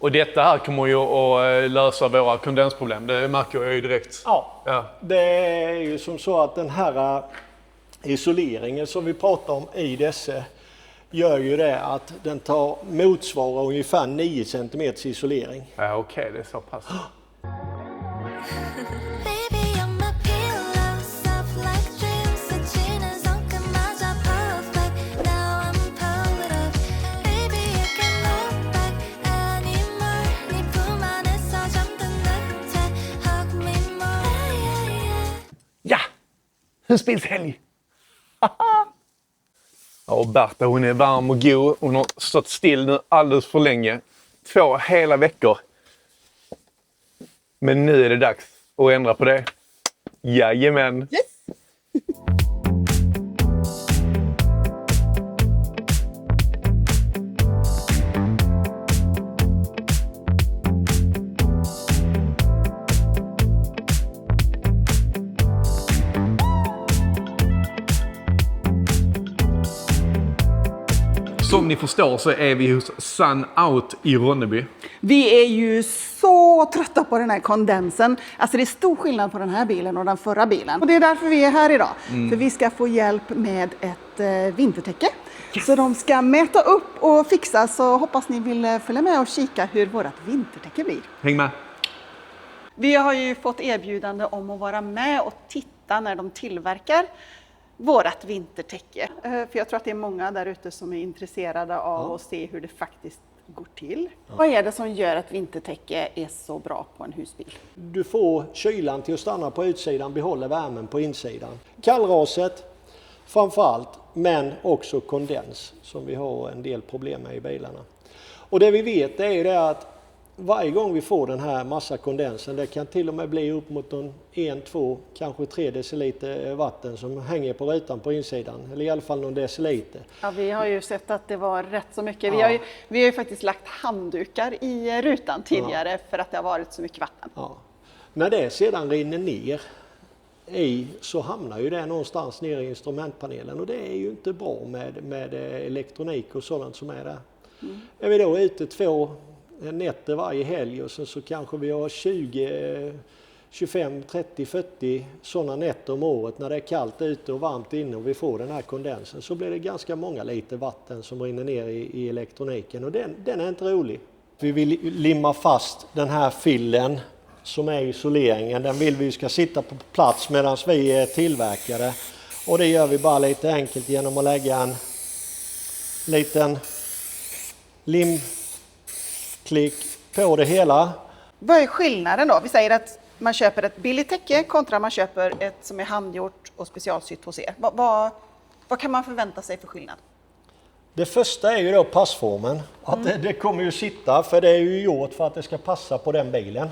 Och detta här kommer ju att lösa våra kondensproblem. Det märker jag ju direkt. Ja, det är ju som så att den här isoleringen som vi pratar om i dessa gör ju det att den motsvarar ungefär 9 cm isolering. Ja, okej, det är så pass. Ja! Husbilshelg! Ja, och Berta, hon är varm och god. Hon har stått still nu alldeles för länge. 2 hela veckor. Men nu är det dags att ändra på det. Jajamän! Yes! Som ni förstår så är vi hos Sun Out i Ronneby. Vi är ju så trötta på den här kondensen. Alltså det är stor skillnad på den här bilen och den förra bilen. Och det är därför vi är här idag. För vi ska få hjälp med ett vintertäcke. Yes. Så de ska mäta upp och fixa, så hoppas ni vill följa med och kika hur vårt vintertäcke blir. Häng med! Vi har ju fått erbjudande om att vara med och titta när de tillverkar vårat vintertäcke. För jag tror att det är många där ute som är intresserade av att se hur det faktiskt går till. Vad är det som gör att vintertäcke är så bra på en husbil? Du får kylan till att stanna på utsidan, behåller värmen på insidan. Kallraset framförallt, men också kondens som vi har en del problem med i bilarna. Och det vi vet är ju det att varje gång vi får den här massa kondensen, det kan till och med bli upp mot 1, 2, kanske 3 deciliter vatten som hänger på rutan på insidan, eller i alla fall någon deciliter. Ja, vi har ju sett att det var rätt så mycket. Vi har ju faktiskt lagt handdukar i rutan tidigare för att det har varit så mycket vatten. Ja. När det sedan rinner ner så hamnar ju det någonstans ner i instrumentpanelen, och det är ju inte bra med elektronik och sådant som är där. Är vi då ute 2 nätter varje helg och så kanske vi har 20, 25, 30, 40 sådana nätter om året när det är kallt ute och varmt inne och vi får den här kondensen, så blir det ganska många liter vatten som rinner ner i elektroniken, och den är inte rolig. Vi vill limma fast den här fillen som är isoleringen, den vill vi ska sitta på plats medan vi är tillverkare, och det gör vi bara lite enkelt genom att lägga en liten limklick på det hela. Vad är skillnaden då? Vi säger att man köper ett billigt täcke kontra man köper ett som är handgjort och specialsytt hos er. Vad kan man förvänta sig för skillnad? Det första är ju då passformen. Att det kommer ju sitta, för det är ju gjort för att det ska passa på den bilen.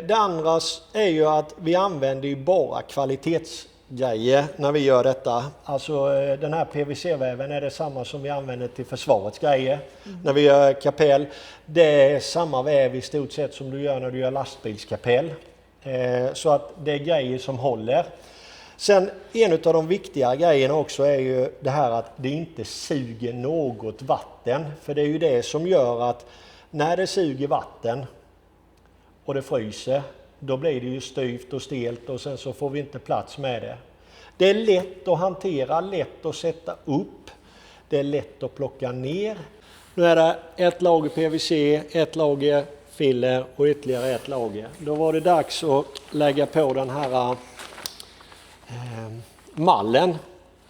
Det andra är ju att vi använder ju bara kvalitetsgrejer när vi gör detta. Alltså den här PVC-väven är det samma som vi använder till försvarets grejer när vi gör kapell. Det är samma väv i stort sett som du gör när du gör lastbilskapell. Så att det är grejer som håller. Sen en av de viktiga grejerna också är ju det här att det inte suger något vatten. För det är ju det som gör att när det suger vatten och det fryser, då blir det ju styvt och stelt och sen så får vi inte plats med det. Det är lätt att hantera, lätt att sätta upp, det är lätt att plocka ner. Nu är det ett lager PVC, ett lager filler och ytterligare ett lager. Då var det dags att lägga på den här mallen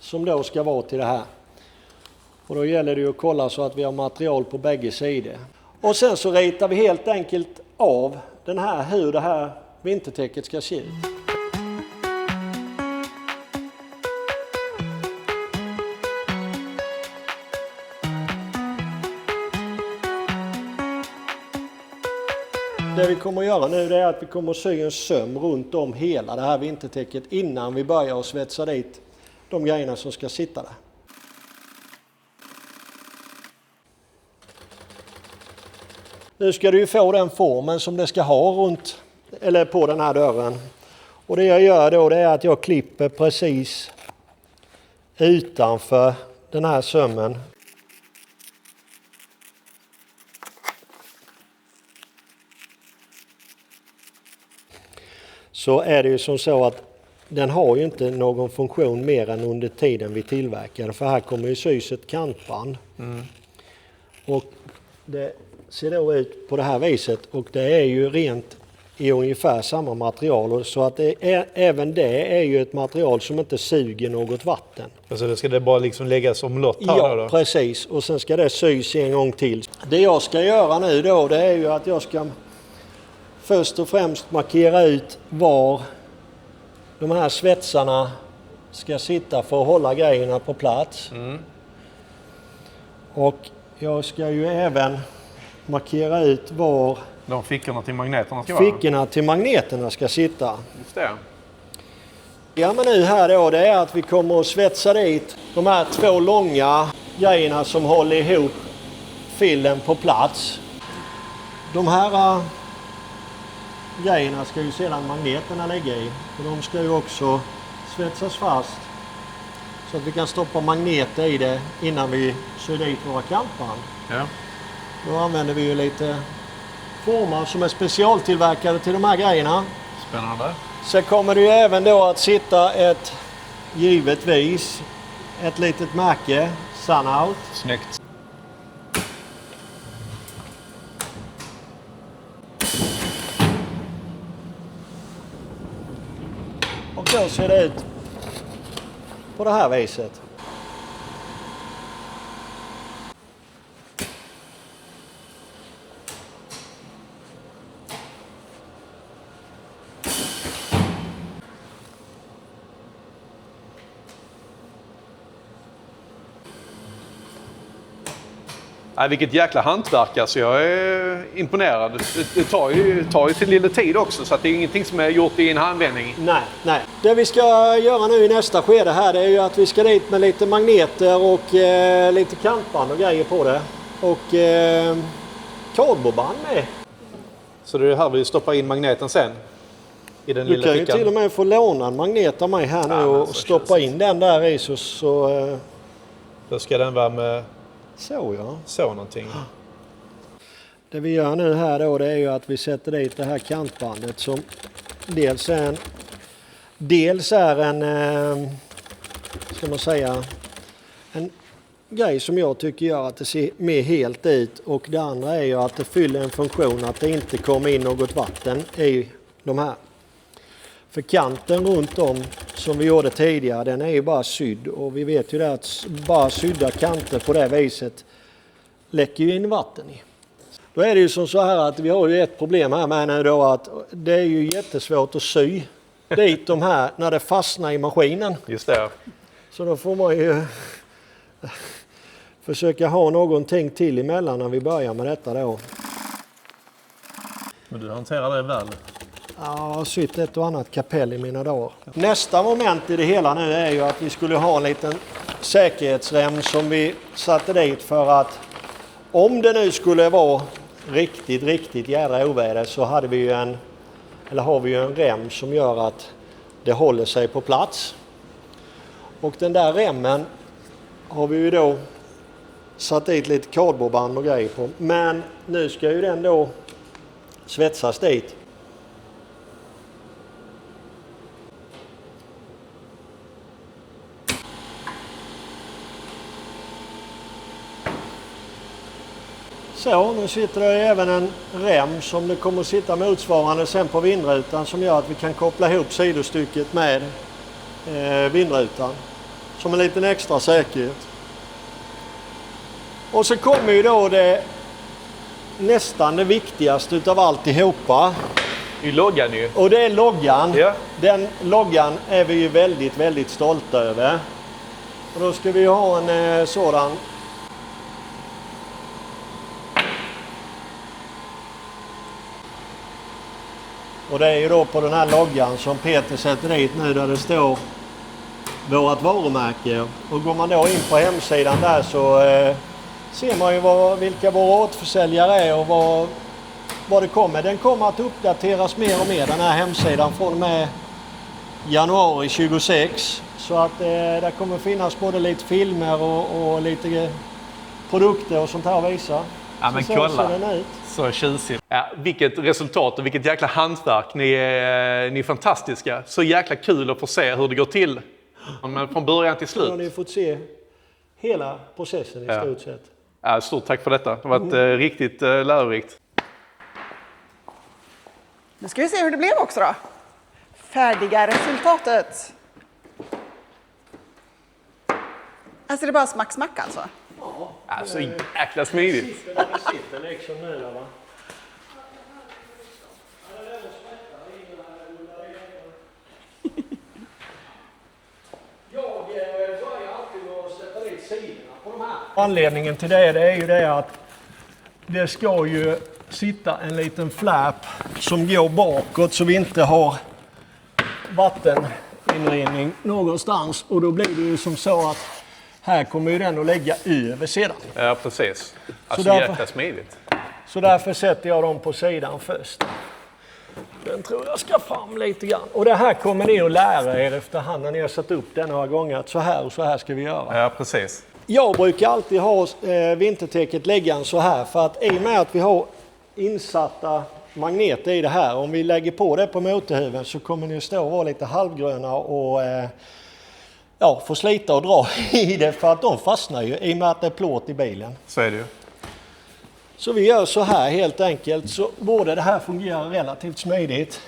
som då ska vara till det här. Och då gäller det ju att kolla så att vi har material på bägge sidor. Och sen så ritar vi helt enkelt av den här, hur det här vintertäcket ska se ut. Det vi kommer att göra nu är att vi kommer att sy en söm runt om hela det här vintertäcket innan vi börjar att svetsa dit de grejerna som ska sitta där. Nu ska du ju få den formen som det ska ha runt, eller på den här dörren. Och det jag gör då, det är att jag klipper precis utanför den här sömmen. så är det ju som så att den har ju inte någon funktion mer än under tiden vi tillverkar. För här kommer ju sys ett kantband. Och det ser då ut på det här viset och det är ju rent i ungefär samma material. Och så att även det är ju ett material som inte suger något vatten. Alltså det ska det bara liksom läggas som lott här Ja, då? precis. Och sen ska det sys en gång till. Det jag ska göra nu då, det är ju att jag ska först och främst markera ut var de här svetsarna ska sitta för att hålla grejerna på plats. Och jag ska ju även markera ut var De fickorna till magneterna ska vara? fickorna till magneterna ska sitta. Just det. Ja, men nu här då, det är att vi kommer att svetsa dit de här 2 långa grejerna som håller ihop fillen på plats. De här grejerna ska ju sedan magneterna lägga i. Och de ska ju också svetsas fast så att vi kan stoppa magneter i det innan vi syr dit våra kantband. Ja. Då använder vi ju lite formar som är specialtillverkade till de här grejerna. Spännande. Sen kommer det ju även då att sitta givetvis ett litet märke, Sunout. Snyggt. Och då ser det ut på det här viset. Vilket jäkla hantverk, alltså jag är imponerad. Det tar ju sin lilla tid också, så att det är ingenting som är gjort i en handvändning. Nej. Det vi ska göra nu i nästa skede här, det är ju att vi ska dit med lite magneter och lite kantband och grejer på det. Och kardborreband med. Så det är här vi stoppar in magneten sen? I den Du lilla kan ju fickan? till och med få låna en magnet av mig här nu och stoppa in den där i så Då ska den vara med så ja. så någonting. Det vi gör nu här då, det är ju att vi sätter dit det här kantbandet som dels är en ska man säga, en grej som jag tycker gör att det ser mer helt ut, och det andra är ju att det fyller en funktion att det inte kommer in något vatten i de här. För kanten runt om som vi gjorde tidigare, den är ju bara sydd, och vi vet ju det att bara sydda kanter på det viset läcker ju in vatten i. Då är det ju som så här att vi har ju ett problem här med nu då, att det är ju jättesvårt att sy dit de här när det fastnar i maskinen. Just det. Så då får man ju försöka ha någonting till emellan när vi börjar med detta då. Men du hanterar det väl? Ja, jag har sytt ett och annat kapell i mina dagar. Nästa moment i det hela nu är ju att vi skulle ha en liten säkerhetsrem som vi satte dit, för att om det nu skulle vara riktigt jädra oväder så har vi ju en rem som gör att det håller sig på plats. Och den där remmen har vi ju då satt dit lite kardborreband och grejer på. Men nu ska ju den då svetsas dit. Så, nu sitter det även en rem som det kommer att sitta motsvarande sen på vindrutan, som gör att vi kan koppla ihop sidostycket med vindrutan som en liten extra säkerhet. Och så kommer ju då nästan det viktigaste utav alltihopa. I loggan ju. Och det är loggan. Ja. Den loggan är vi ju väldigt stolta över. Och då ska vi ha en sådan. Och det är ju då på den här loggan som Peter sätter dit nu, där det står vårt varumärke. Och går man då in på hemsidan där så ser man ju vilka våra återförsäljare är och vad det kommer. Den kommer att uppdateras mer och mer, den här hemsidan, från och med januari 26. Så att där kommer finnas både lite filmer och lite produkter och sånt här att visa. Ja, men Så ser kolla. den ut. Så tjusigt. Ja, vilket resultat och vilket jäkla hantverk. Ni är fantastiska. Så jäkla kul att få se hur det går till. Men från början till Nu har slut. ni fått se hela processen i stort sett. Ja, stort tack för detta. Det har varit riktigt lärorikt. Nu ska vi se hur det blev också då. Färdiga resultatet. Alltså det är bara smack alltså. Så jäkla smidigt. Sitter liksom nu där, va? Jag börjar alltid med att sätta dit sidorna på de här. Anledningen till det är ju det att det ska ju sitta en liten flap som går bakåt så vi inte har vatteninrinning någonstans. Och då blir det ju som så att här kommer ju den att lägga över sedan. Ja, precis. Alltså därför- jäkla smidigt. Så därför sätter jag dem på sidan först. Den tror jag ska fram lite grann. Och det här kommer ni att lära er efterhand när ni har satt upp den några gånger. Att så här och så här ska vi göra. Ja, precis. Jag brukar alltid ha vintertäcket lägga så här. För att i och med att vi har insatta magneter i det här. Om vi lägger på det på motorhuven så kommer ni att stå och vara lite halvgröna och få slita och dra i det. För att de fastnar ju i och med att det är plåt i bilen. Så är det ju. Så vi gör så här helt enkelt, så både det här fungerar relativt smidigt.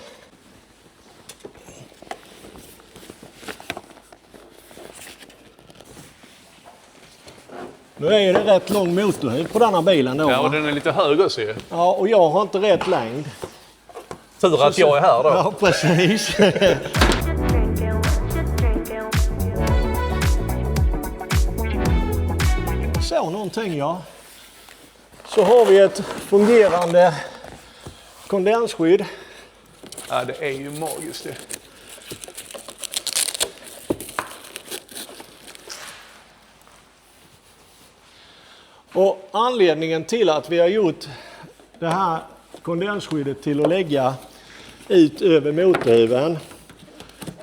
Nu är det rätt lång motorhuv på denna bilen då. Ja, och va? den är lite hög också ju. Ja, och jag har inte rätt längd. Tur att jag är här då. Ja, precis. Så någonting ja. Så har vi ett fungerande kondensskydd. Ja, det är ju magiskt det. Och anledningen till att vi har gjort det här kondensskyddet till att lägga ut över motorhuven,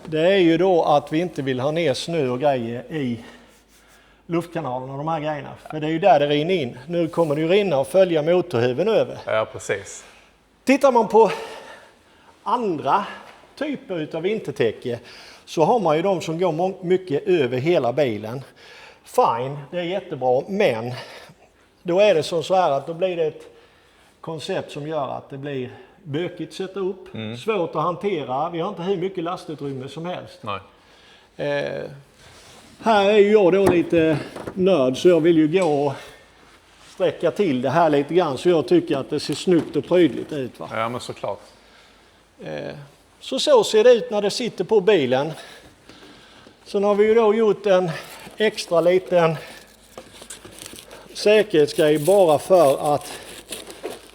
det är ju då att vi inte vill ha ner snö och grejer i luftkanalen och de här grejerna. För det är ju där det rinner in. Nu kommer det ju rinna och följa motorhuven över. Ja, precis. Tittar man på andra typer av vintertäcke så har man ju de som går mycket över hela bilen. Fine, det är jättebra, men då är det så här att då blir det ett koncept som gör att det blir bökigt att sätta upp, svårt att hantera. Vi har inte hur mycket lastutrymme som helst. Nej. Här är ju jag då lite nörd så jag vill ju gå och sträcka till det här lite grann så jag tycker att det ser snyggt och prydligt ut. Va? Ja, men såklart. Så ser det ut när det sitter på bilen. Sen har vi ju då gjort en extra liten säkerhetsgrej bara för att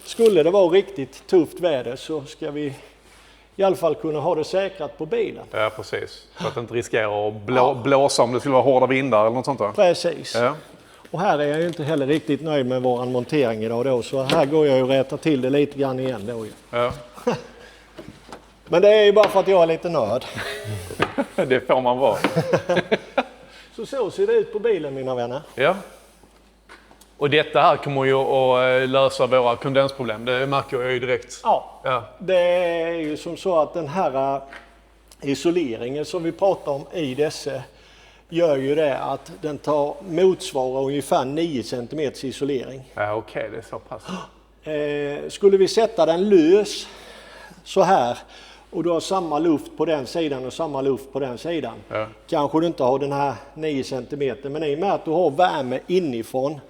skulle det vara riktigt tufft väder så ska vi i alla fall kunna ha det säkrat på bilen. Ja, precis. För att inte riskera att blåsa om det skulle vara hårda vindar eller något sånt där. Precis. Ja. Och här är jag ju inte heller riktigt nöjd med våran montering idag då, så här går jag ju och rättar till det lite grann igen då ju. Ja. Men det är ju bara för att jag är lite nörd. Det får man vara. Så ser det ut på bilen mina vänner. Ja. Och detta här kommer ju att lösa våra kondensproblem. Det märker jag ju direkt. Ja, det är ju som så att den här isoleringen som vi pratar om i dessa gör ju det att den motsvarar ungefär 9 cm isolering. Ja, okej, det är så pass. Skulle vi sätta den lös så här och du har samma luft på den sidan och samma luft på den sidan. Ja. Kanske du inte har den här 9 cm, men i och med att du har värme inifrån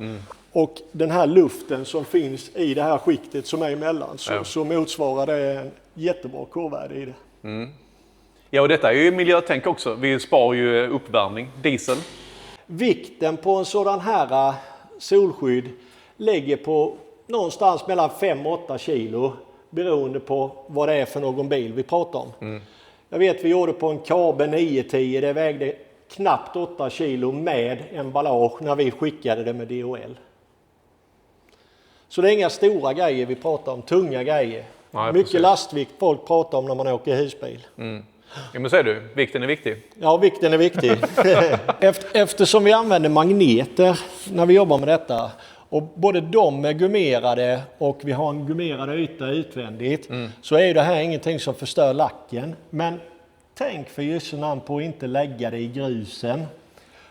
och den här luften som finns i det här skiktet som är emellan så motsvarar det en jättebra K-värde i det. Ja, och detta är ju miljötänk också. Vi sparar ju uppvärmning, diesel. Vikten på en sådan här solskydd ligger på någonstans mellan 5 och 8 kilo beroende på vad det är för någon bil vi pratar om. Jag vet vi gjorde på en Kabe 910, det vägde knappt 8 kilo med emballage när vi skickade det med DHL. Så det är inga stora grejer vi pratar om, tunga grejer. Nej, mycket precis. lastvikt folk pratar om när man åker husbil. Ja, men säger du, vikten är viktig. Ja, vikten är viktig. Eftersom vi använder magneter när vi jobbar med detta Och både de är gummerade och vi har en gummerad yta utvändigt. Så är det här ingenting som förstör lacken. Men tänk för just namn på att inte lägga det i grusen.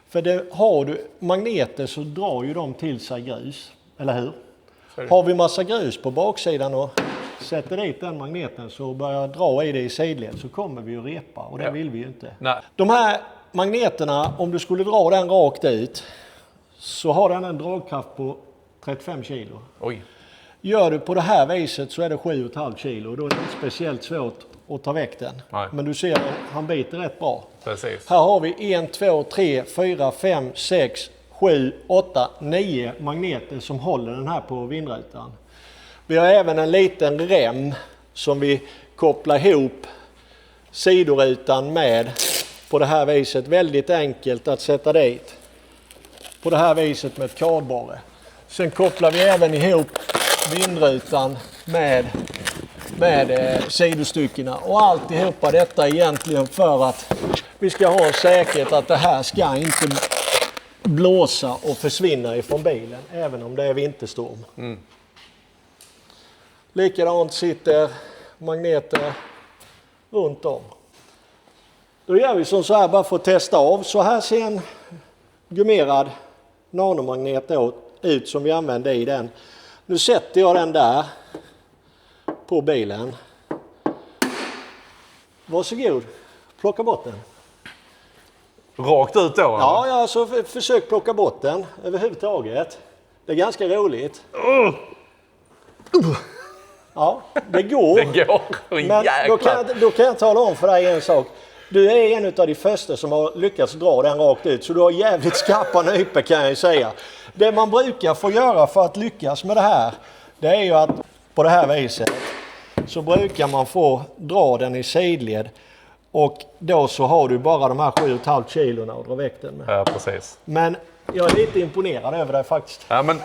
För har du magneter så drar ju de till sig grus. Eller hur? Har vi massa grus på baksidan och sätter dit den magneten så börjar dra i det i sidled så kommer vi att repa. Och det vill vi ju inte. Nej. De här magneterna, om du skulle dra den rakt ut så har den en dragkraft på 35 kilo. Oj. Gör du på det här viset så är det 7,5 kilo. Då är det inte speciellt svårt att ta väck den. Nej. Men du ser, han biter rätt bra. Precis. Här har vi 1, 2, 3, 4, 5, 6, 7, 8, 9 magneter som håller den här på vindrutan. Vi har även en liten rem som vi kopplar ihop sidorutan med på det här viset. Väldigt enkelt att sätta dit. På det här viset med ett kardborre. Sen kopplar vi även ihop vindrutan med sidostyckena. Och alltihopa detta egentligen för att vi ska ha säkerhet att det här ska inte blåsa och försvinna ifrån bilen. Även om det är vinterstorm. Likadant sitter magneter runt om. Då gör vi som så här bara för att testa av. Så här ser en gummerad nanomagnet ut som vi använder i den. Nu sätter jag den där på bilen. Varsågod, plocka bort den. Rakt ut då? Ja, alltså försök plocka bort den överhuvudtaget. Det är ganska roligt. Ja, det går. Det går. Men då kan jag tala om för dig en sak. Du är en av de första som har lyckats dra den rakt ut. Så du har jävligt skarpa nypor kan jag säga. Det man brukar få göra för att lyckas med det här. Det är ju att på det här viset så brukar man få dra den i sidled. Och då så har du bara de här 7,5 kilorna att dra väck den med. Ja, precis. Men jag är lite imponerad över det faktiskt. Ja, men...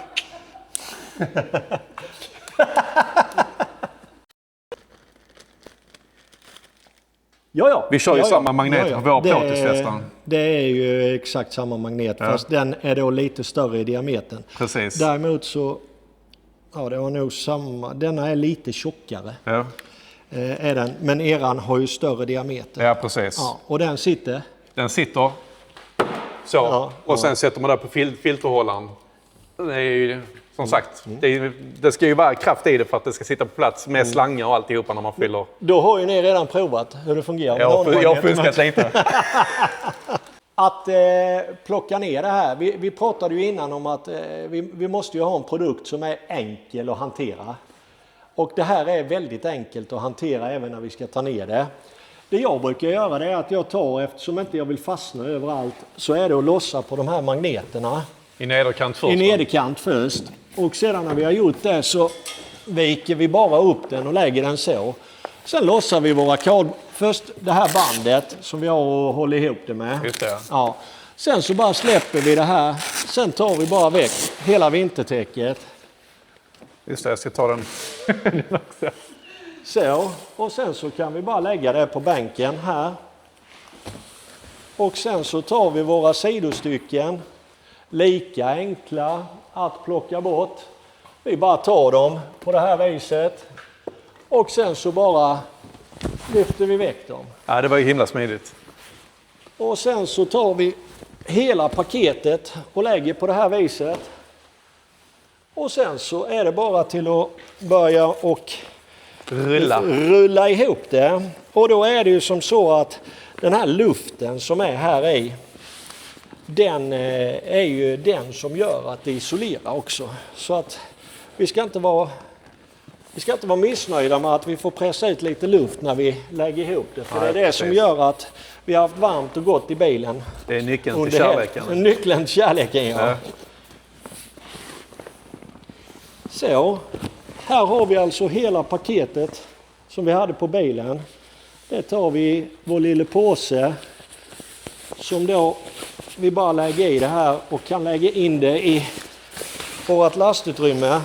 Ja. Vi kör ju samma magnet på våra plåtisvästar. Det är ju exakt samma magnet fast den är då lite större i diametern. Precis. Däremot så, ja det var nog samma, denna är lite tjockare. Ja. Är den, men eran har ju större diameter. Ja, precis. Ja, och den sitter? Den sitter så och sen sätter man där på filterhållaren. Det är ju, som sagt, det ska ju vara kraft i det för att det ska sitta på plats med slangar och alltihopa när man fyller. Då har ju ni redan provat hur det fungerar. Jag har fuskat lite. Att plocka ner det här. Vi pratade ju innan om att vi måste ju ha en produkt som är enkel att hantera. Och det här är väldigt enkelt att hantera även när vi ska ta ner det. Det jag brukar göra det är att jag tar, eftersom inte jag vill fastna överallt, så är det att lossa på de här magneterna. I nederkant först? I nederkant först. Och sedan när vi har gjort det så viker vi bara upp den och lägger den så. Sen lossar vi våra först det här bandet som vi har och håller ihop det med. Just det. Ja. Sen så bara släpper vi det här. Sen tar vi bara väck hela vintertäcket. Just det, jag ska ta den också. Så, och sen så kan vi bara lägga det på bänken här. Och sen så tar vi våra sidostycken. Lika enkla att plocka bort. Vi bara tar dem på det här viset. Och sen så bara lyfter vi väck dem. Ja, det var ju himla smidigt. Och sen så tar vi hela paketet och lägger på det här viset. Och sen så är det bara till att börja och rulla ihop det. Och då är det ju som så att den här luften som är här i, den är ju den som gör att det isolerar också. Så att vi ska inte vara missnöjda med att vi får pressa ut lite luft när vi lägger ihop det. För det är det som gör att vi har haft varmt och gott i bilen. Det är nyckeln till kärleken. Nyckeln till kärleken, ja. Så, här har vi alltså hela paketet som vi hade på bilen. Det tar vi i vår lilla påse som då vi bara lägger i det här och kan lägga in det i vårt lastutrymme.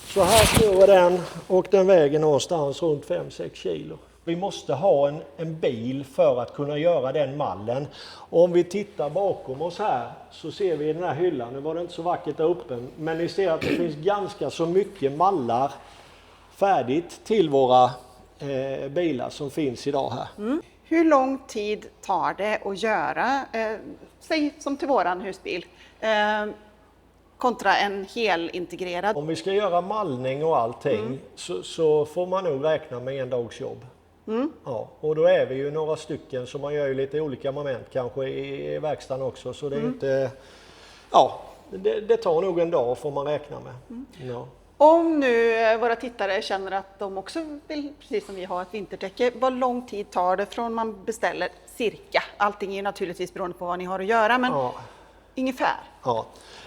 Så här står den och den väger någonstans runt 5-6 kilo. Vi måste ha en bil för att kunna göra den mallen. Och om vi tittar bakom oss här så ser vi i den här hyllan, nu var det inte så vackert där uppe, men ni ser att det finns ganska så mycket mallar färdigt till våra bilar som finns idag här. Hur lång tid tar det att göra, säg som till våran husbil, kontra en helintegrerad? Om vi ska göra mallning och allting så får man nog räkna med en dags jobb. Ja, och då är vi ju några stycken, så man gör ju lite olika moment kanske i verkstaden också. Så det är inte... Ja, det tar nog en dag får man räkna med. Ja. Om nu våra tittare känner att de också vill, precis som vi, ha ett vintertäcke, vad lång tid tar det från man beställer cirka? Allting är ju naturligtvis beroende på vad ni har att göra, men ungefär. Ja.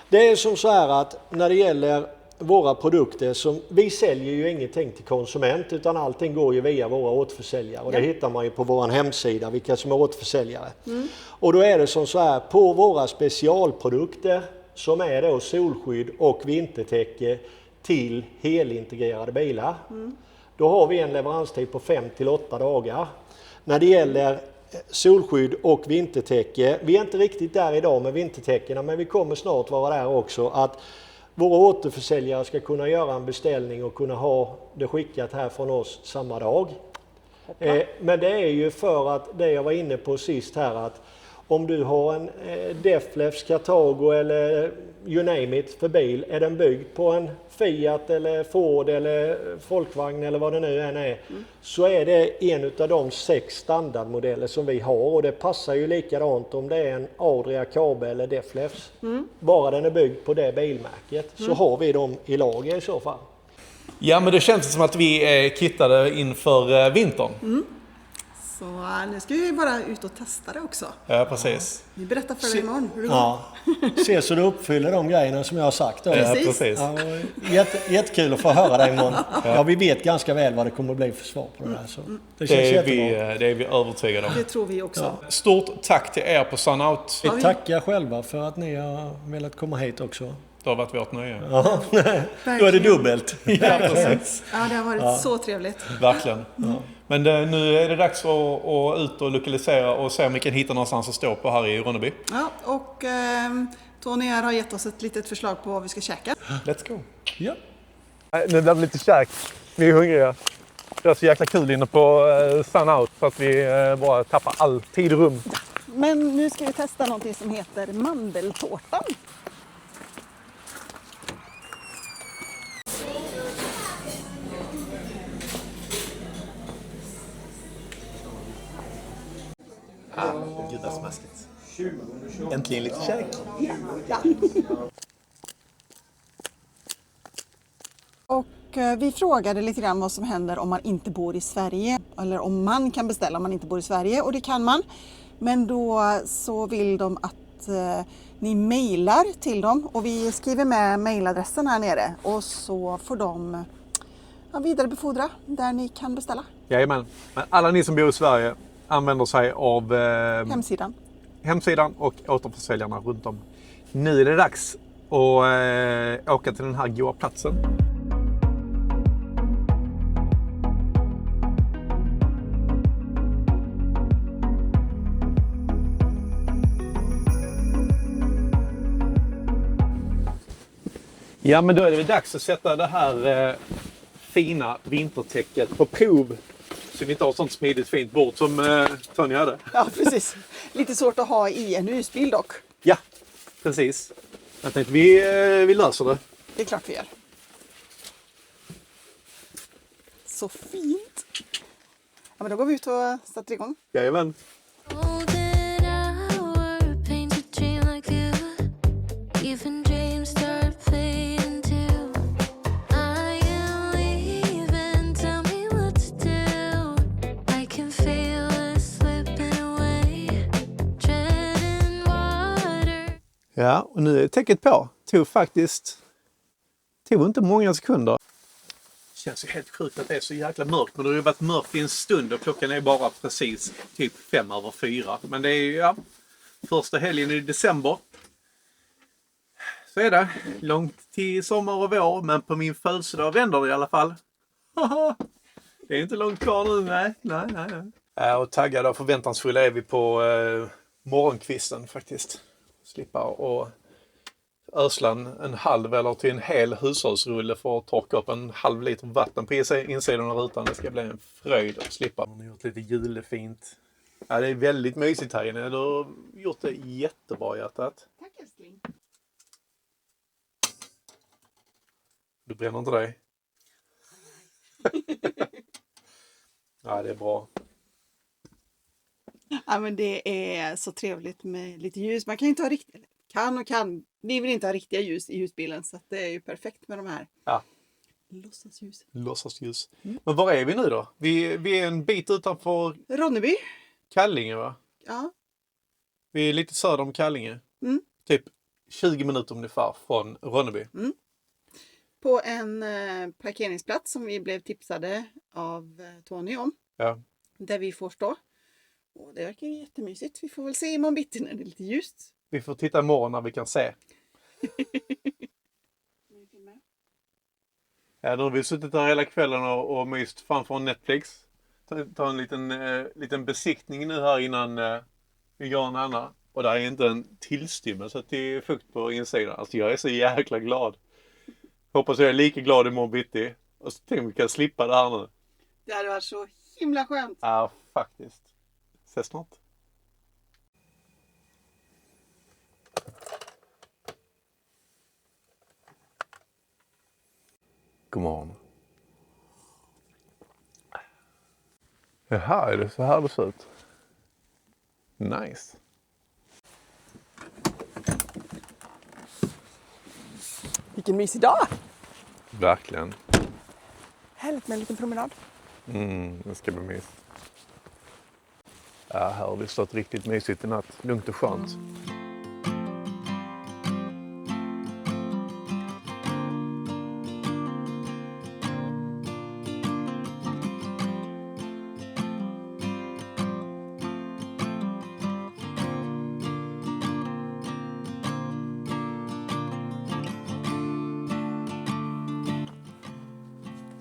Det är som så här att när det gäller våra produkter, som vi säljer ju ingenting till konsument utan allting går ju via våra återförsäljare och det hittar man ju på vår hemsida vilka som är återförsäljare. Och då är det som så här, på våra specialprodukter som är då solskydd och vintertäcke till helintegrerade bilar. Då har vi en leveranstid på 5 till 8 dagar. När det gäller solskydd och vintertäcke, vi är inte riktigt där idag med vintertäckena, men vi kommer snart vara där också, att våra återförsäljare ska kunna göra en beställning och kunna ha det skickat här från oss samma dag. Men det är ju för att det jag var inne på sist här, att om du har en Deflefs Cartago eller you name it för bil, är den byggd på en Fiat eller Ford eller Folkvagn eller vad det nu än är, så är det en av de 6 standardmodeller som vi har, och det passar ju likadant om det är en Adria, Kabe eller Deflefs. Bara den är byggd på det bilmärket så har vi dem i lager i så fall. Ja, men det känns som att vi är kittade inför vintern. Så nu ska vi bara ut och testa det också. Ja, precis. Vi berättar för dig imorgon hur det går. Ja, se så du uppfyller de grejerna som jag har sagt. Då. Ja, precis. Ja, jättekul att få höra dig imorgon. Ja, vi vet ganska väl vad det kommer att bli för svar på det här. Så det känns jättebra. Det är vi övertygade om. Det tror vi också. Ja. Stort tack till er på Sunout. Vi tackar själva för att ni har velat komma hit också. Det har varit vårt nöje. Ja, då är det dubbelt. Ja, precis. Ja, det har varit så trevligt. Verkligen. Men nu är det dags att ut och lokalisera och se om vi kan hitta någonstans att stå på här i Ronneby. Ja, och Tony här har gett oss ett litet förslag på vad vi ska käka. Let's go. Ja. Nu blir det lite käk. Vi är hungriga. Det är så jäkla kul inne på Sunout så att vi bara tappar all tid och rum. Men nu ska vi testa någonting som heter mandeltårtan. Gud vad smaskigt. Äntligen lite käk. Ja. Och vi frågade lite grann vad som händer om man inte bor i Sverige. Eller om man kan beställa om man inte bor i Sverige. Och det kan man. Men då så vill de att ni mejlar till dem. Och vi skriver med mejladressen här nere. Och så får de vidarebefordra där ni kan beställa. Jajamän. Men alla ni som bor i Sverige använder sig av hemsidan och återförsäljarna runt om. Nu är det dags att åka till den här goda platsen. Ja, men då är det dags att sätta det här fina vintertäcket på prov. Så vi inte har ett sånt smidigt fint bord som Tony hade. Ja, precis. Lite svårt att ha i en husbil dock. Ja, precis. Jag tänkte vi löser det. Det är klart vi gör. Så fint. Ja, men då går vi ut och sätter igång. Jajamän. Ja, och nu är täcket på. Tog inte många sekunder. Det känns ju helt sjukt att det är så jäkla mörkt. Men det har ju varit mörkt i en stund och klockan är bara precis typ 5:04. Men det är ju första helgen i december. Så är det. Långt till sommar och vår. Men på min födelsedag vänder det i alla fall. Det är inte långt kvar nu, nej. Och taggade och förväntansfulla är vi på morgonkvisten faktiskt. Slippa och ösla en halv eller till en hel hushållsrulle för att torka upp en halv liter vatten på insidan av rutan. Det ska bli en fröjd att slippa. Man har gjort lite julefint. Ja, det är väldigt mysigt här inne. Du har gjort det jättebra, hjärtat. Tack älskling. Du bränner inte dig? Ja, det är bra. Ja, men det är så trevligt med lite ljus. Man kan ju inte ha kan. Vi vill inte ha riktiga ljus i husbilen, så att det är ju perfekt med de här. Ja. Låtsasljus. Men var är vi nu då? Vi är en bit utanför Ronneby. Kallinge, va? Ja. Vi är lite söder om Kallinge. Typ 20 minuter ungefär från Ronneby. På en parkeringsplats som vi blev tipsade av Tony om. Ja. Där vi får stå. Och det verkar jättemysigt. Vi får väl se imorgon bitti när det är lite ljust. Vi får titta imorgon när vi kan se. Ja, då har vi suttit här hela kvällen och myst framför Netflix. Ta en liten besiktning nu här innan vi går en annan. Och där är inte en tillstymmelse till fukt på insidan. Alltså jag är så jäkla glad. Hoppas jag är lika glad imorgon bitti. Och så tänker vi kan slippa det här nu. Det hade varit så himla skönt. Ja, faktiskt. Ses snart. God morgon. Jaha, är det så här det ser ut? Nice. Vilken mysig dag. Verkligen. Härligt med en liten promenad. Det ska bli mys. Ja, här har vi stått riktigt mysigt i natt. Lugnt och skönt.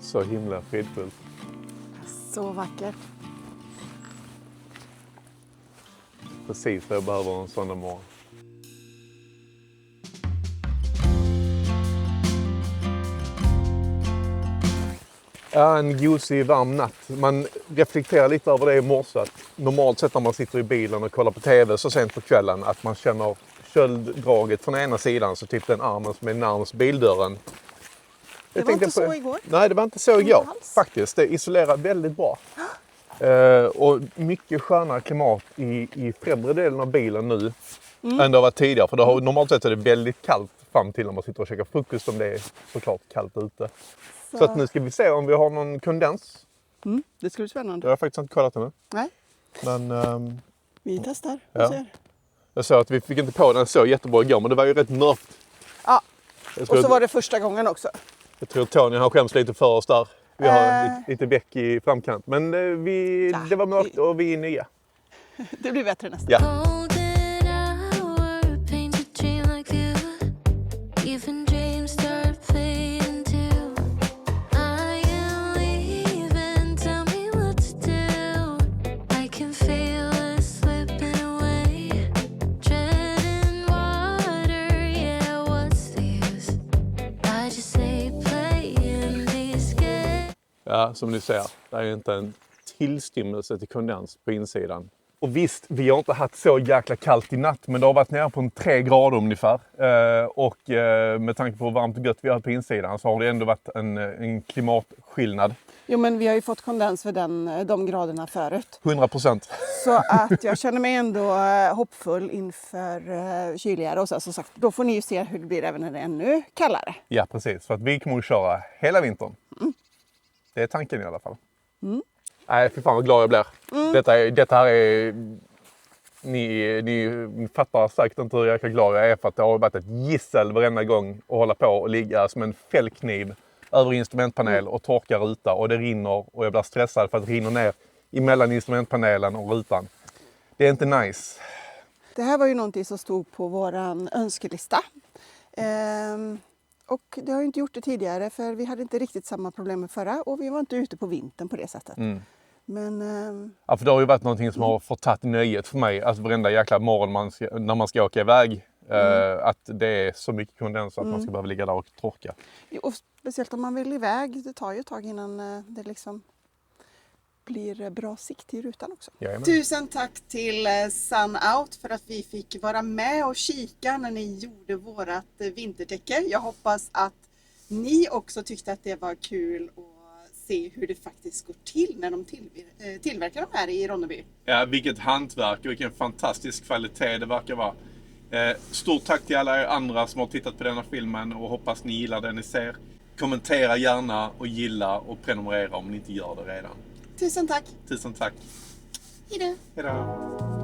Så himla fridfullt. Så vackert. Precis vad jag behöver en sån morgon. Ja, en gosig varm natt. Man reflekterar lite över det i morse. Normalt sett när man sitter i bilen och kollar på tv så sent på kvällen att man känner kölddraget från ena sidan, så typ den armen som är närmast bildörren. Det var inte så igår. Nej, det var inte så igår faktiskt. Det isolerar väldigt bra. Och mycket skönare klimat i främre delen av bilen nu än det var tidigare. För normalt sett är det väldigt kallt fram till när man sitter och käkar frukost, om det är såklart kallt ute. Så att nu ska vi se om vi har någon kondens. Det ska bli Det spännande. har jag faktiskt inte kollat ännu. Nej. Men Vi testar och ja. ser. Jag sa att vi fick inte på den så jättebra igår, men det var ju rätt mörkt. Ja, och så var det första gången också. Jag tror Tony har skämts lite för oss där. Vi har lite bäck i framkant. Men det var mörkt och vi är nya. Det blir bättre nästa. Ja. Ja, som ni ser, det är inte en tillstymmelse till kondens på insidan. Och visst, vi har inte haft så jäkla kallt i natt, men det har varit nere på 3 grader ungefär. Och med tanke på hur varmt och gött vi har på insidan så har det ändå varit en klimatskillnad. Jo, men vi har ju fått kondens för de graderna förut. 100%. Så att jag känner mig ändå hoppfull inför kyligare. Och så, som sagt, då får ni ju se hur det blir även när det är ännu kallare. Ja, precis. För att vi kommer att köra hela vintern. Det är tanken i alla fall. Nej, för fan vad glad jag blir. Detta här är... Ni fattar säkert inte hur jäkla glad jag är, för att det har varit ett gissel varenda gång att hålla på och ligga som en fällkniv över instrumentpanel och torka ruta, och det rinner och jag blir stressad för att det rinner ner emellan instrumentpanelen och rutan. Det är inte nice. Det här var ju någonting som stod på våran önskelista. Och det har ju inte gjort det tidigare för vi hade inte riktigt samma problem med förra och vi var inte ute på vintern på det sättet. Men... Ja, för det har ju varit någonting som har förtagit nöjet för mig. Alltså varenda jäkla morgon när man ska åka iväg. Att det är så mycket kondens att man ska behöva ligga där och torka. Och speciellt om man vill iväg. Det tar ju ett tag innan det liksom blir bra sikt i rutan också. Jajamän. Tusen tack till Sun-Out för att vi fick vara med och kika när ni gjorde vårat vintertäcke. Jag hoppas att ni också tyckte att det var kul att se hur det faktiskt går till när de tillverkar de här i Ronneby. Ja, vilket hantverk och vilken fantastisk kvalitet det verkar vara. Stort tack till alla er andra som har tittat på denna filmen och hoppas ni gillar det ni ser. Kommentera gärna och gilla och prenumerera om ni inte gör det redan. Tusen tack! Tusen tack! Hejdå! Hejdå!